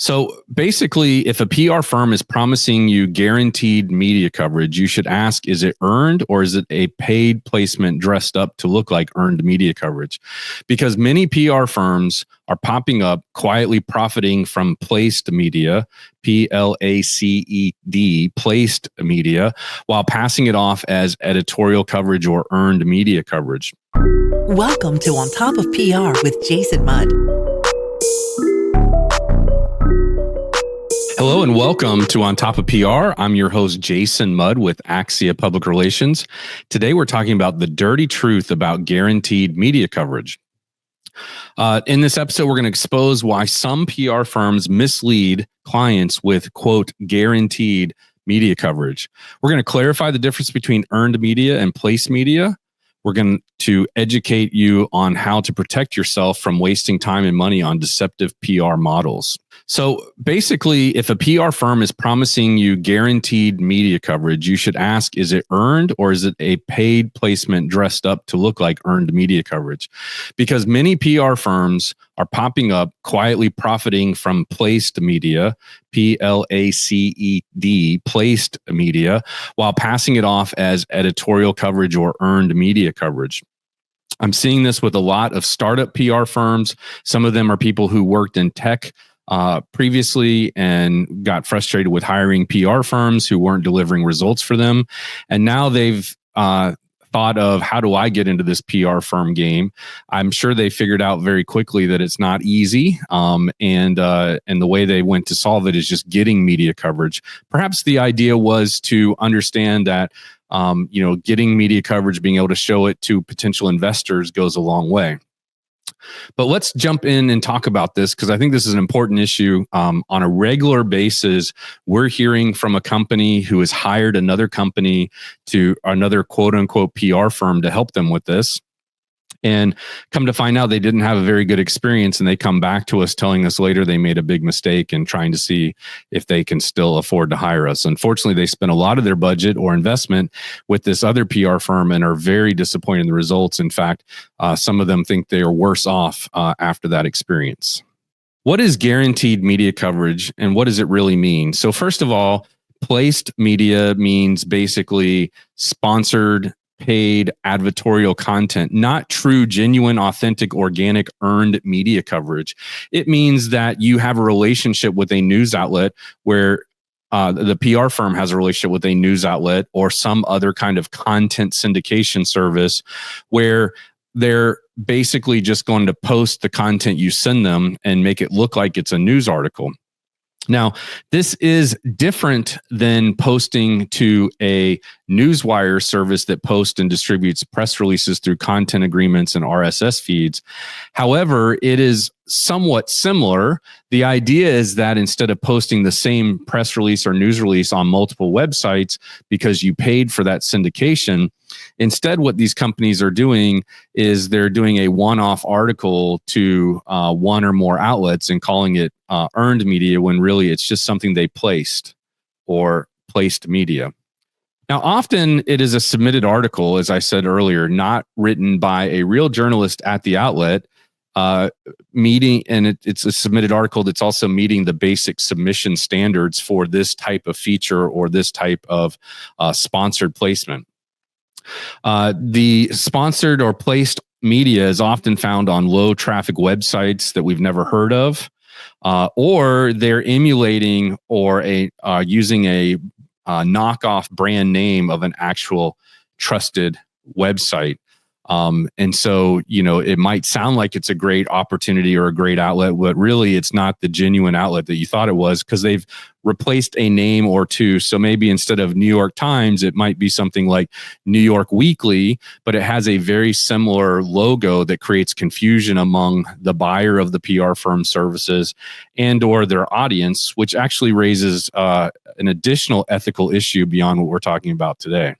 So basically, if a PR firm is promising you guaranteed media coverage, you should ask, is it earned or is it a paid placement dressed up to look like earned media coverage? Because many PR firms are popping up quietly profiting from placed media, PLACED, placed media, while passing it off as editorial coverage or earned media coverage. Welcome to On Top of PR with Jason Mudd. Hello and welcome to On Top of PR. I'm your host, Jason Mudd with Axia Public Relations. Today, we're talking about the dirty truth about guaranteed media coverage. In this episode, we're going to expose why some PR firms mislead clients with, quote, guaranteed media coverage. We're going to clarify the difference between earned media and placed media. We're going to educate you on how to protect yourself from wasting time and money on deceptive PR models. So basically, if a PR firm is promising you guaranteed media coverage, you should ask, is it earned or is it a paid placement dressed up to look like earned media coverage? Because many PR firms are popping up quietly profiting from placed media, PLACED, placed media, while passing it off as editorial coverage or earned media coverage. I'm seeing this with a lot of startup PR firms. Some of them are people who worked in tech previously and got frustrated with hiring PR firms who weren't delivering results for them. And now they've thought of, how do I get into this PR firm game? I'm sure they figured out very quickly that it's not easy. And the way they went to solve it is just getting media coverage. Perhaps the idea was to understand that getting media coverage, being able to show it to potential investors goes a long way. But let's jump in and talk about this, because I think this is an important issue. On a regular basis, we're hearing from a company who has hired another company, to another quote unquote PR firm, to help them with this. And come to find out they didn't have a very good experience, and they come back to us telling us later they made a big mistake and trying to see if they can still afford to hire us. Unfortunately, they spent a lot of their budget or investment with this other PR firm and are very disappointed in the results. In fact, some of them think they are worse off after that experience. What is guaranteed media coverage, and what does it really mean? So first of all, placed media means basically sponsored, paid advertorial content, not true, genuine, authentic, organic, earned media coverage. It means that you have a relationship with a news outlet where the PR firm has a relationship with a news outlet or some other kind of content syndication service where they're basically just going to post the content you send them and make it look like it's a news article. Now, this is different than posting to a newswire service that posts and distributes press releases through content agreements and RSS feeds. However, it is somewhat similar. The idea is that instead of posting the same press release or news release on multiple websites because you paid for that syndication, instead what these companies are doing is they're doing a one-off article to one or more outlets and calling it earned media, when really it's just something they placed or placed media. Now, often it is a submitted article, as I said earlier, not written by a real journalist at the outlet, it's a submitted article that's also meeting the basic submission standards for this type of feature or this type of sponsored placement. The sponsored or placed media is often found on low traffic websites that we've never heard of, or they're emulating or using a knockoff brand name of an actual trusted website. And so, it might sound like it's a great opportunity or a great outlet, but really it's not the genuine outlet that you thought it was, because they've replaced a name or two. So maybe instead of New York Times, it might be something like New York Weekly, but it has a very similar logo that creates confusion among the buyer of the PR firm services and or their audience, which actually raises an additional ethical issue beyond what we're talking about today.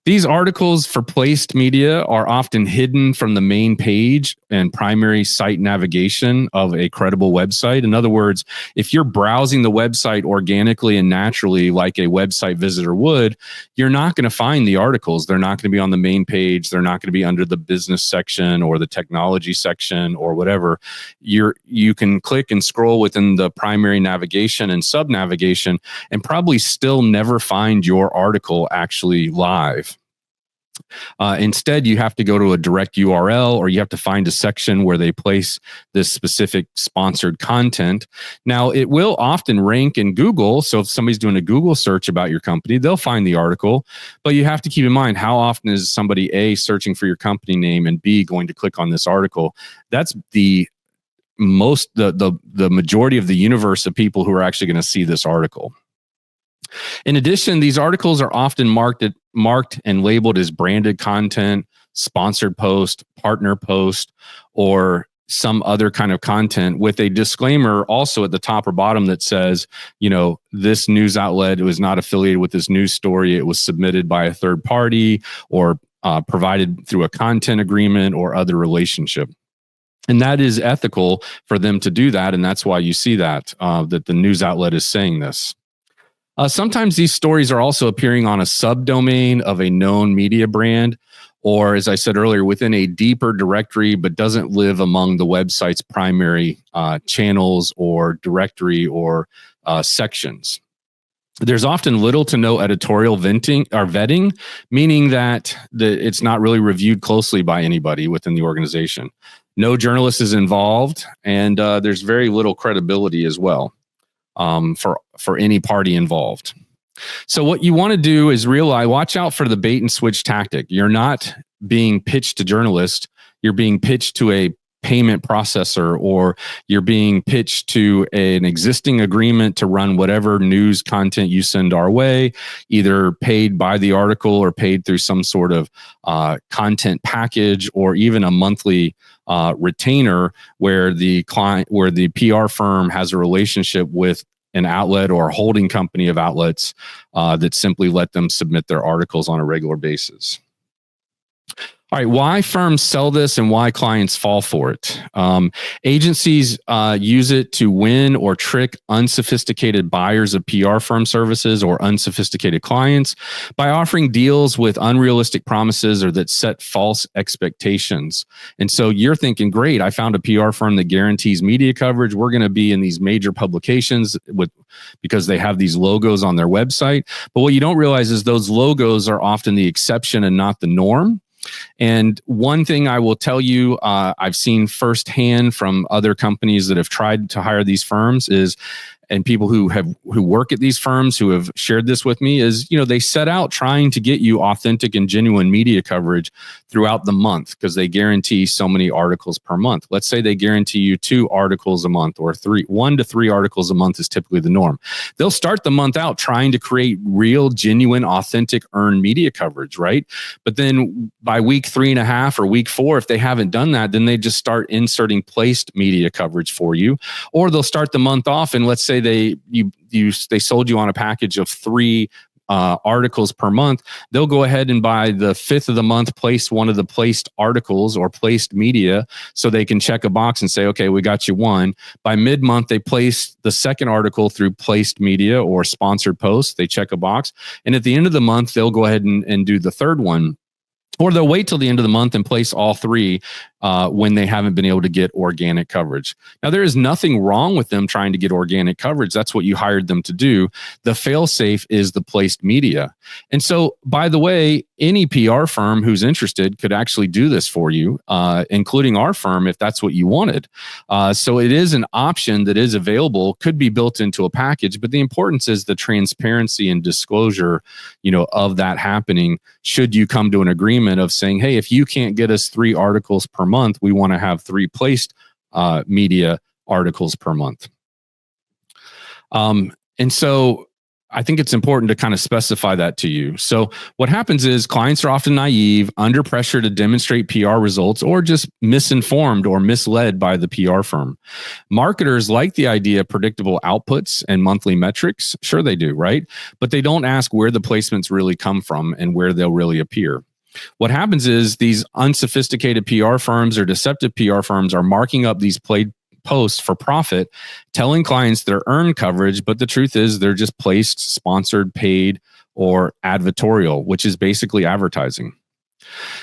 These articles for placed media are often hidden from the main page and primary site navigation of a credible website. In other words, if you're browsing the website organically and naturally like a website visitor would, you're not going to find the articles. They're not going to be on the main page. They're not going to be under the business section or the technology section or whatever. You can click and scroll within the primary navigation and sub navigation and probably still never find your article actually live. Instead, you have to go to a direct URL or you have to find a section where they place this specific sponsored content. Now, it will often rank in Google. So if somebody's doing a Google search about your company, they'll find the article. But you have to keep in mind, how often is somebody A, searching for your company name, and B, going to click on this article? That's the majority of the universe of people who are actually going to see this article. In addition, these articles are often marked and labeled as branded content, sponsored post, partner post, or some other kind of content with a disclaimer also at the top or bottom that says, this news outlet was not affiliated with this news story. It was submitted by a third party or provided through a content agreement or other relationship. And that is ethical for them to do that. And that's why you see that the news outlet is saying this. Sometimes these stories are also appearing on a subdomain of a known media brand, or as I said earlier, within a deeper directory, but doesn't live among the website's primary channels or directory or sections. There's often little to no editorial vetting, meaning that it's not really reviewed closely by anybody within the organization. No journalist is involved, and there's very little credibility as well. For any party involved. So what you want to do is watch out for the bait and switch tactic. You're not being pitched to journalists. You're being pitched to a payment processor, or you're being pitched to an existing agreement to run whatever news content you send our way, either paid by the article or paid through some sort of content package, or even a monthly retainer where the PR firm has a relationship with an outlet or a holding company of outlets that simply let them submit their articles on a regular basis. All right, why firms sell this and why clients fall for it. Agencies use it to win or trick unsophisticated buyers of PR firm services or unsophisticated clients by offering deals with unrealistic promises or that set false expectations. And so you're thinking, great, I found a PR firm that guarantees media coverage. We're going to be in these major publications because they have these logos on their website. But what you don't realize is those logos are often the exception and not the norm. And one thing I will tell you, I've seen firsthand from other companies that have tried to hire these firms is, and people who work at these firms who have shared this with me is, they set out trying to get you authentic and genuine media coverage throughout the month because they guarantee so many articles per month. Let's say they guarantee you 2 articles a month or 1 to 3 articles a month is typically the norm. They'll start the month out trying to create real, genuine, authentic earned media coverage, right? But then by week 3.5 or week 4, if they haven't done that, then they just start inserting placed media coverage for you. Or they'll start the month off and let's say they sold you on a package of 3 articles per month. They'll go ahead and by the 5th of the month place one of the placed articles or placed media so they can check a box and say, okay, we got you 1. By mid-month, they place the second article through placed media or sponsored posts. They check a box. And at the end of the month, they'll go ahead and do the third one. Or they'll wait till the end of the month and place all 3 when they haven't been able to get organic coverage. Now, there is nothing wrong with them trying to get organic coverage. That's what you hired them to do. The fail-safe is the placed media. And so, by the way, any PR firm who's interested could actually do this for you, including our firm, if that's what you wanted. So it is an option that is available, could be built into a package, but the importance is the transparency and disclosure, of that happening should you come to an agreement of saying, hey, if you can't get us 3 articles per month, we want to have 3 placed media articles per month. And so I think it's important to kind of specify that to you. So what happens is clients are often naive, under pressure to demonstrate PR results, or just misinformed or misled by the PR firm. Marketers like the idea of predictable outputs and monthly metrics. Sure, they do, right? But they don't ask where the placements really come from and where they'll really appear. What happens is these unsophisticated PR firms or deceptive PR firms are marking up these posts for profit, telling clients they're earned coverage, but the truth is they're just placed, sponsored, paid, or advertorial, which is basically advertising.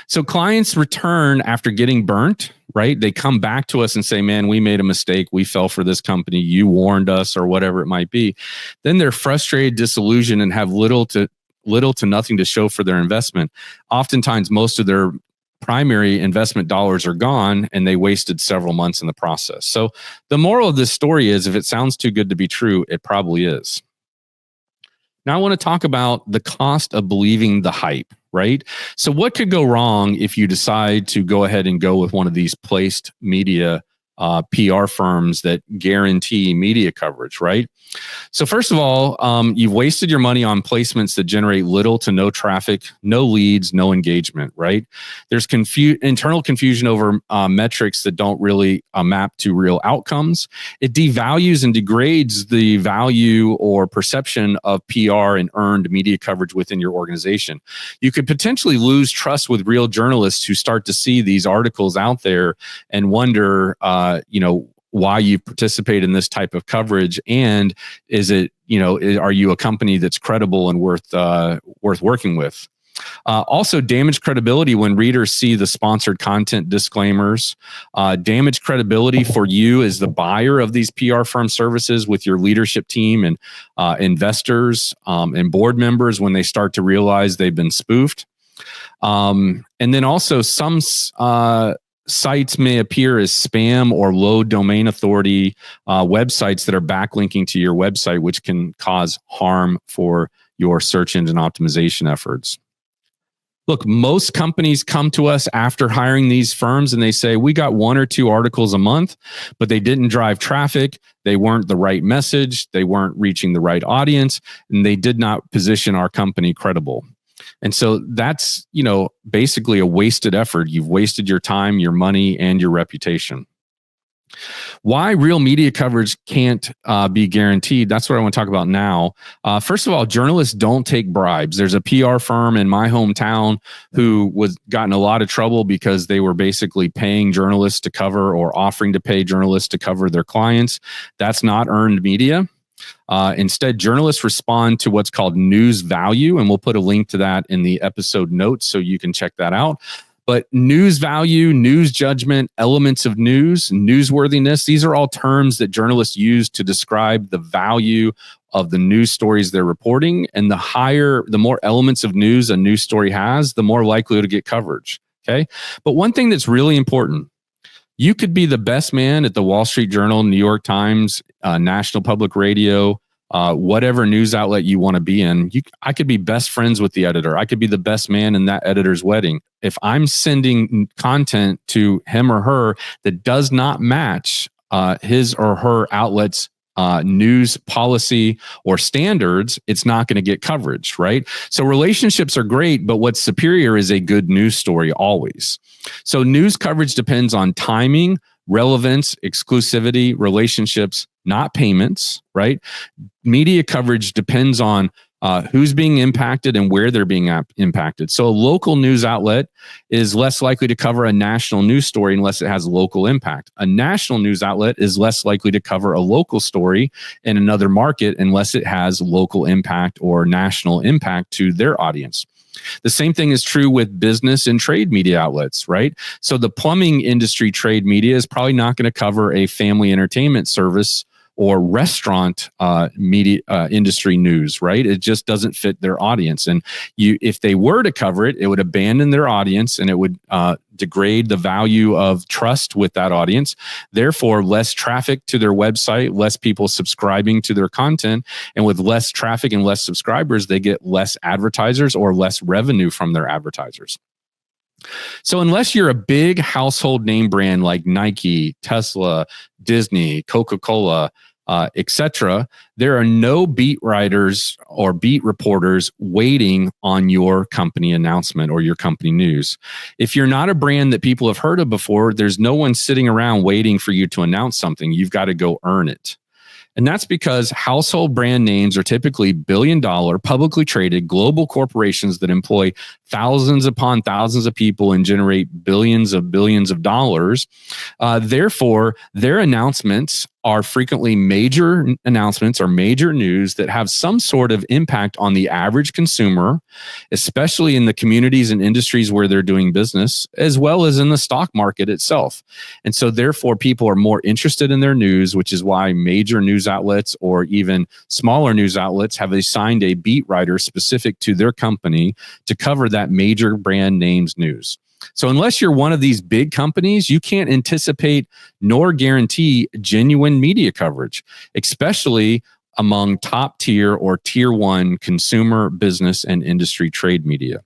So clients return after getting burnt, right? They come back to us and say, man, we made a mistake. We fell for this company. You warned us, or whatever it might be. Then they're frustrated, disillusioned, and have little to nothing to show for their investment. Oftentimes, most of their primary investment dollars are gone, and they wasted several months in the process. So the moral of this story is, if it sounds too good to be true, it probably is. Now I want to talk about the cost of believing the hype, right? So what could go wrong if you decide to go ahead and go with one of these placed media PR firms that guarantee media coverage, right? So first of all, you've wasted your money on placements that generate little to no traffic, no leads, no engagement, right? There's internal confusion over metrics that don't really map to real outcomes. It devalues and degrades the value or perception of PR and earned media coverage within your organization. You could potentially lose trust with real journalists who start to see these articles out there and wonder, why you participate in this type of coverage, and is it, are you a company that's credible and worth working with? Also, damage credibility when readers see the sponsored content disclaimers. Damage credibility for you as the buyer of these PR firm services with your leadership team and investors and board members when they start to realize they've been spoofed. And then also some sites may appear as spam or low domain authority websites that are backlinking to your website, which can cause harm for your search engine optimization efforts. Look, most companies come to us after hiring these firms and they say, we got 1 or 2 articles a month, but they didn't drive traffic. They weren't the right message. They weren't reaching the right audience, and they did not position our company credible. And so that's, basically a wasted effort. You've wasted your time, your money, and your reputation. Why real media coverage can't be guaranteed? That's what I want to talk about now. First of all, journalists don't take bribes. There's a PR firm in my hometown who got in a lot of trouble because they were basically paying journalists to cover, or offering to pay journalists to cover their clients. That's not earned media. Instead, journalists respond to what's called news value, and we'll put a link to that in the episode notes so you can check that out. But news value, news judgment, elements of news, newsworthiness, these are all terms that journalists use to describe the value of the news stories they're reporting. And the more elements of news a news story has, the more likely to get coverage. Okay. But one thing that's really important, you could be the best man at the Wall Street Journal, New York Times, National Public Radio, whatever news outlet you want to be in. I could be best friends with the editor. I could be the best man in that editor's wedding. If I'm sending content to him or her that does not match his or her outlet's news policy or standards, it's not going to get coverage, right? So relationships are great, but what's superior is a good news story always. So news coverage depends on timing, relevance, exclusivity, relationships, not payments, right? Media coverage depends on who's being impacted and where they're being impacted. So a local news outlet is less likely to cover a national news story unless it has local impact. A national news outlet is less likely to cover a local story in another market unless it has local impact or national impact to their audience. The same thing is true with business and trade media outlets, right? So the plumbing industry trade media is probably not going to cover a family entertainment service or restaurant media industry news, right? It just doesn't fit their audience. And if they were to cover it, it would abandon their audience, and it would degrade the value of trust with that audience. Therefore, less traffic to their website, less people subscribing to their content. And with less traffic and less subscribers, they get less advertisers or less revenue from their advertisers. So unless you're a big household name brand like Nike, Tesla, Disney, Coca-Cola, etc. There are no beat writers or beat reporters waiting on your company announcement or your company news. If you're not a brand that people have heard of before, there's no one sitting around waiting for you to announce something. You've got to go earn it. And that's because household brand names are typically billion-dollar, publicly traded global corporations that employ thousands upon thousands of people and generate billions of dollars. Therefore, their announcements are frequently major announcements or major news that have some sort of impact on the average consumer, especially in the communities and industries where they're doing business, as well as in the stock market itself. And so therefore, people are more interested in their news, which is why major news outlets or even smaller news outlets have assigned a beat writer specific to their company to cover that major brand names news. So unless you're one of these big companies, you can't anticipate nor guarantee genuine media coverage, especially among top tier or tier one consumer, business, and industry trade media.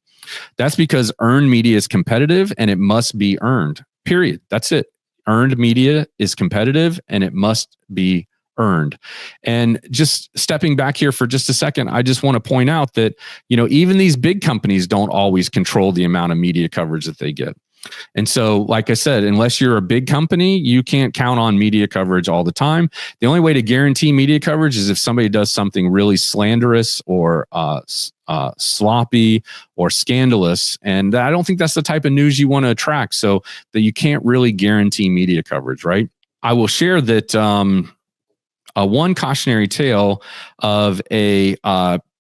That's because earned media is competitive and it must be earned, period. That's it. Earned media is competitive and it must be earned. And just stepping back here for just a second, I just want to point out that, even these big companies don't always control the amount of media coverage that they get. And so, like I said, unless you're a big company, you can't count on media coverage all the time. The only way to guarantee media coverage is if somebody does something really slanderous or sloppy or scandalous. And I don't think that's the type of news you want to attract, so that you can't really guarantee media coverage, right? I will share that one cautionary tale of a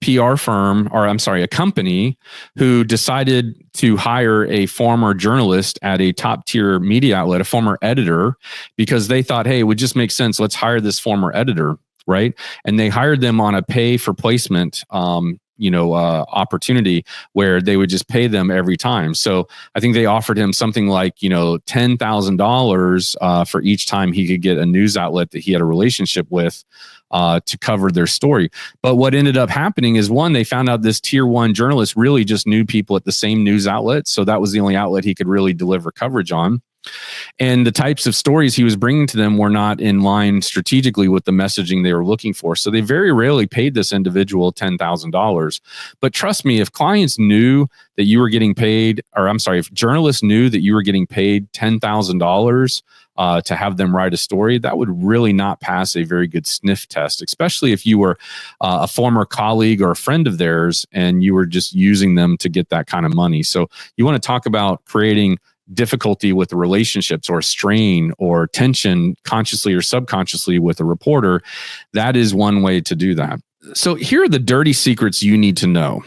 PR firm, or I'm sorry, a company who decided to hire a former journalist at a top tier media outlet, a former editor, because they thought, hey, it would just make sense. Let's hire this former editor, right? And they hired them on a pay for placement opportunity where they would just pay them every time. So I think they offered him something like, $10,000 for each time he could get a news outlet that he had a relationship with to cover their story. But what ended up happening is, one, they found out this tier one journalist really just knew people at the same news outlet. So that was the only outlet he could really deliver coverage on. And the types of stories he was bringing to them were not in line strategically with the messaging they were looking for. So they very rarely paid this individual $10,000. But trust me, if clients knew that you were getting paid, if journalists knew that you were getting paid $10,000 to have them write a story, that would really not pass a very good sniff test, especially if you were a former colleague or a friend of theirs and you were just using them to get that kind of money. So you want to talk about creating difficulty with the relationships or strain or tension consciously or subconsciously with a reporter. That is one way to do that. So here are the dirty secrets you need to know.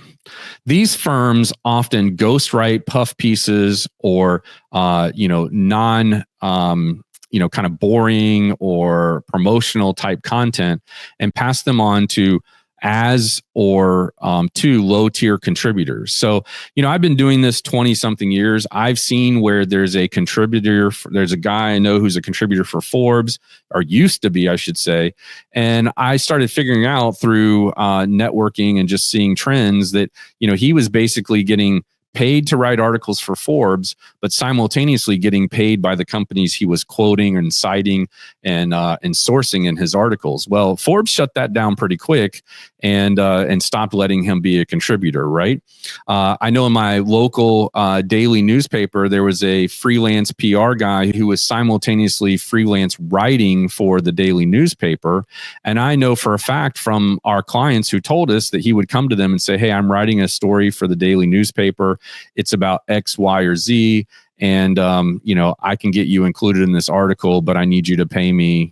These firms often ghostwrite puff pieces or kind of boring or promotional type content and pass them on to to low tier contributors. So, I've been doing this 20 something years. I've seen where there's a contributor, there's a guy I know who's a contributor for Forbes, or used to be, I should say. And I started figuring out through networking and just seeing trends that, he was basically getting paid to write articles for Forbes, but simultaneously getting paid by the companies he was quoting and citing and sourcing in his articles. Well, Forbes shut that down pretty quick and stopped letting him be a contributor, right? I know in my local daily newspaper, there was a freelance PR guy who was simultaneously freelance writing for the daily newspaper. And I know for a fact from our clients who told us that he would come to them and say, hey, I'm writing a story for the daily newspaper. It's about X, Y, or Z. And, I can get you included in this article, but I need you to pay me,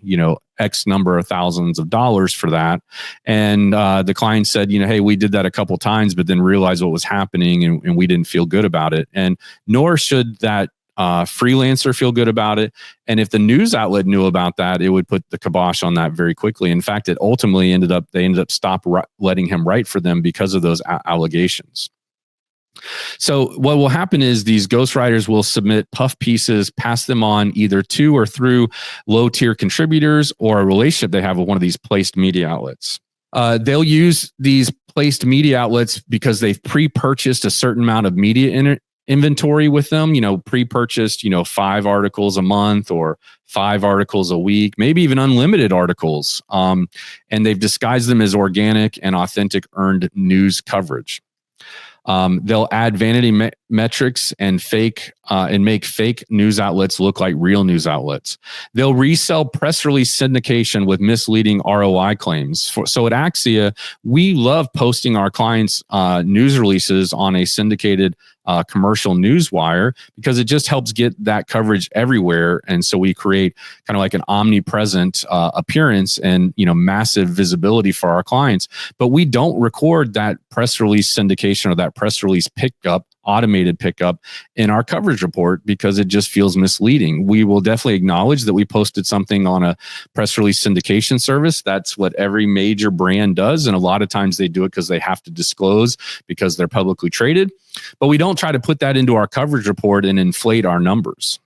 X number of thousands of dollars for that. And the client said, hey, we did that a couple times, but then realized what was happening and we didn't feel good about it. And nor should that freelancer feel good about it. And if the news outlet knew about that, it would put the kibosh on that very quickly. In fact, it ultimately ended up letting him write for them because of those allegations. So what will happen is these ghostwriters will submit puff pieces, pass them on either to or through low tier contributors or a relationship they have with one of these placed media outlets. They'll use these placed media outlets because they've pre-purchased a certain amount of media inventory with them, pre-purchased, 5 articles a month or 5 articles a week, maybe even unlimited articles. And they've disguised them as organic and authentic earned news coverage. They'll add vanity metrics and make fake news outlets look like real news outlets. They'll resell press release syndication with misleading ROI claims. So at Axia, we love posting our clients' news releases on a syndicated commercial news wire because it just helps get that coverage everywhere. And so we create kind of like an omnipresent appearance and massive visibility for our clients. But we don't record that press release syndication or that press release pickup, automated pickup in our coverage report because it just feels misleading. We will definitely acknowledge that we posted something on a press release syndication service. That's what every major brand does. And a lot of times they do it because they have to disclose because they're publicly traded. But we don't try to put that into our coverage report and inflate our numbers.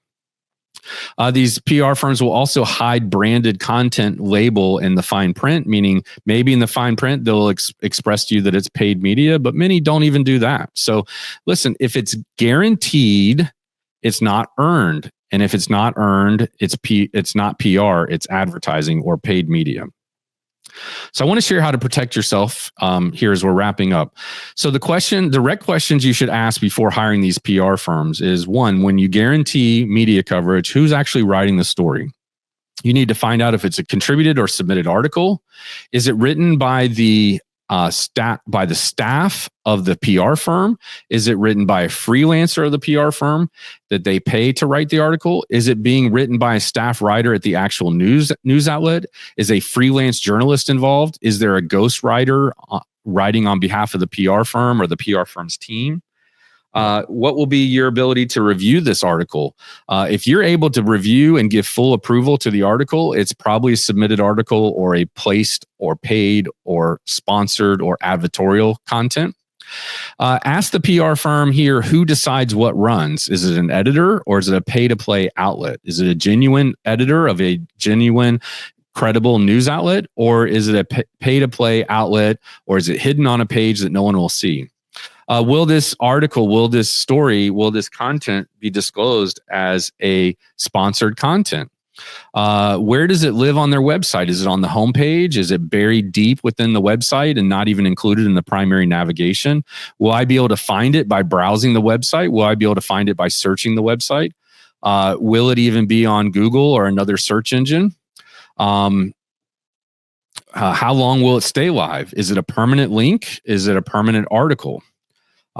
These PR firms will also hide branded content label in the fine print, meaning maybe in the fine print, they'll express to you that it's paid media, but many don't even do that. So listen, if it's guaranteed, it's not earned. And if it's not earned, it's not PR, it's advertising or paid media. So I want to share how to protect yourself here as we're wrapping up. So the direct questions you should ask before hiring these PR firms is, one, when you guarantee media coverage, who's actually writing the story? You need to find out if it's a contributed or submitted article. Is it written by the staff of the PR firm? Is it written by a freelancer of the PR firm that they pay to write the article? Is it being written by a staff writer at the actual news outlet? Is a freelance journalist involved? Is there a ghost writer writing on behalf of the PR firm or the PR firm's team? What will be your ability to review this article? If you're able to review and give full approval to the article, it's probably a submitted article or a placed or paid or sponsored or advertorial content. Ask the PR firm here who decides what runs. Is it an editor or is it a pay-to-play outlet? Is it a genuine editor of a genuine credible news outlet, or is it a pay-to-play outlet, or is it hidden on a page that no one will see? Will this article, will this story, will this content be disclosed as a sponsored content? Where does it live on their website? Is it on the homepage? Is it buried deep within the website and not even included in the primary navigation? Will I be able to find it by browsing the website? Will I be able to find it by searching the website? Will it even be on Google or another search engine? How long will it stay live? Is it a permanent link? Is it a permanent article?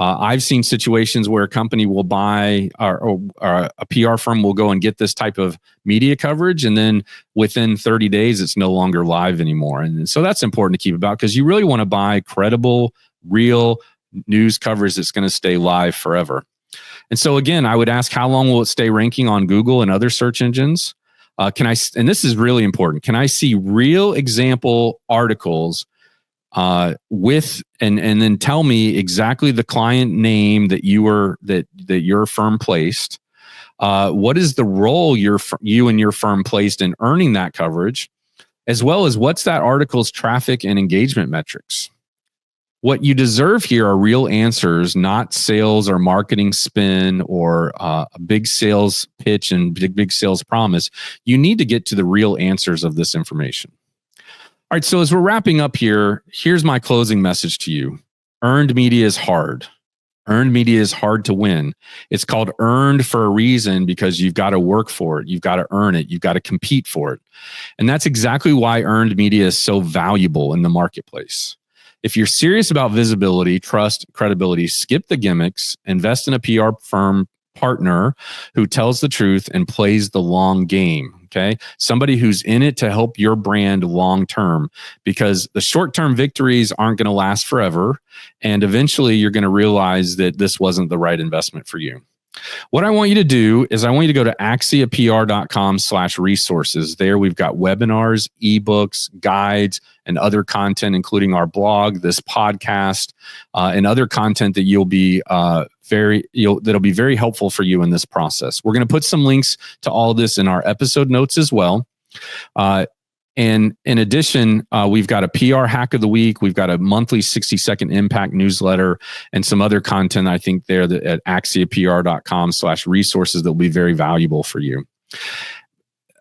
I've seen situations where a company will buy or a PR firm will go and get this type of media coverage, and then within 30 days, it's no longer live anymore. And so that's important to keep about because you really want to buy credible, real news coverage that's going to stay live forever. And so again, I would ask, how long will it stay ranking on Google and other search engines? And this is really important, can I see real example articles with and then tell me exactly the client name that your firm placed? What is the role you and your firm placed in earning that coverage, as well as what's that article's traffic and engagement metrics? What you deserve here are real answers, not sales or marketing spin or a big sales pitch and big sales promise. You need to get to the real answers of this information. All right, so as we're wrapping up here, here's my closing message to you. Earned media is hard. Earned media is hard to win. It's called earned for a reason because you've got to work for it. You've got to earn it. You've got to compete for it. And that's exactly why earned media is so valuable in the marketplace. If you're serious about visibility, trust, credibility, skip the gimmicks, invest in a PR firm partner who tells the truth and plays the long game. Okay. Somebody who's in it to help your brand long term, because the short term victories aren't going to last forever. And eventually you're going to realize that this wasn't the right investment for you. What I want you to do is I want you to go to axiapr.com/resources. There we've got webinars, ebooks, guides, and other content, including our blog, this podcast, and other content that that'll be very helpful for you in this process. We're going to put some links to all this in our episode notes as well. And in addition, we've got a PR hack of the week. We've got a monthly 60-second impact newsletter and some other content, I think, there at axiapr.com/resources that will be very valuable for you.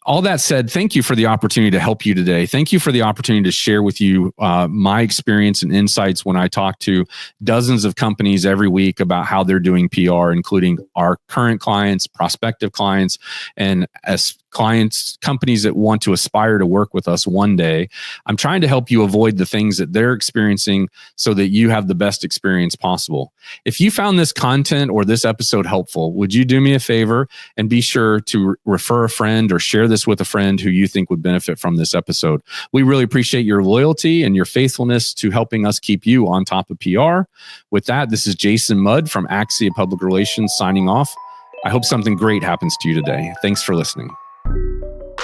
All that said, thank you for the opportunity to help you today. Thank you for the opportunity to share with you my experience and insights when I talk to dozens of companies every week about how they're doing PR, including our current clients, prospective clients, and as clients, companies that want to aspire to work with us one day. I'm trying to help you avoid the things that they're experiencing so that you have the best experience possible. If you found this content or this episode helpful, would you do me a favor and be sure to refer a friend or share this with a friend who you think would benefit from this episode? We really appreciate your loyalty and your faithfulness to helping us keep you on top of PR. With that, this is Jason Mudd from Axia Public Relations signing off. I hope something great happens to you today. Thanks for listening.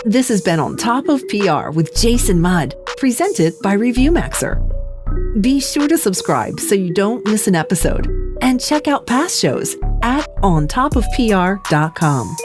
This has been On Top of PR with Jason Mudd, presented by ReviewMaxer. Be sure to subscribe so you don't miss an episode, and check out past shows at ontopofpr.com.